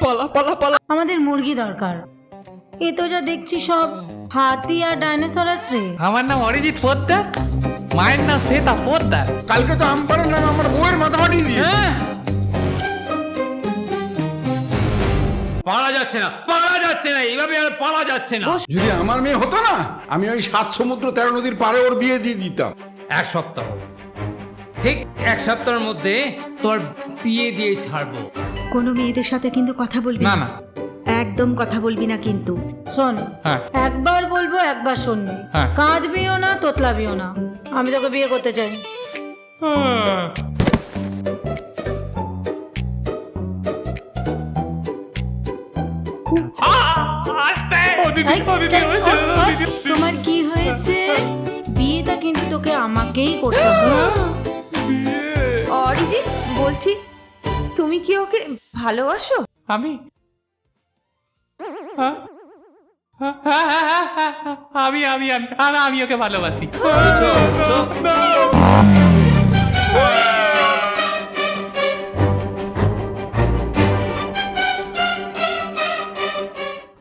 পালা পালা পালা। আমাদের মুরগি দরকার। এ তো যা দেখছি সব হাতি আর ডাইনোসরাস রে। আমার নাম অরিজিৎ পোদ্দার, মায়ের নাম শ্বেতা পোদ্দার। কালকে তো আমপারের নাম আমার বউয়ের মাথা ফাটিয়ে দিয়ে। হ্যাঁ, পালা যাচ্ছে না, পালা যাচ্ছে না, এইভাবে আর পালা যাচ্ছে না। যদি আমার মেয়ে হতো না, আমি ওই 7 সমুদ্র 13 নদীর পারে ওর বিয়ে দিয়ে দিতাম। এক সপ্তাহ, ঠিক এক সপ্তাহের মধ্যে তোর বিয়ে দিয়ে ছাড়বো। কোনো মেয়েদের সাথে কিন্তু কথা বলবি না না, না, একদম কথা বলবি না কিন্তু। শোন, হ্যাঁ একবার বলবো একবার শুনবি। হ্যাঁ। কাঁদবিও না, তোতলাবিও না। আমি তোকে বিয়ে করতে চাই। আস্তে। ও দিদি, এই, ও দিদি, ও ছেড়ে দাও, দিদি। তোমার কি হয়েছে? বিয়েটা কিন্তু তোকে আমাকেই করতে হবে। অরিজিৎ, বলছি তুমি কি ওকে ভালোবাসো? আমি হ্যাঁ? হ্যাঁ, হ্যাঁ, হ্যাঁ, হ্যাঁ, হ্যাঁ, আমি আমি আমি আমি ওকে ভালোবাসি। চল, চল।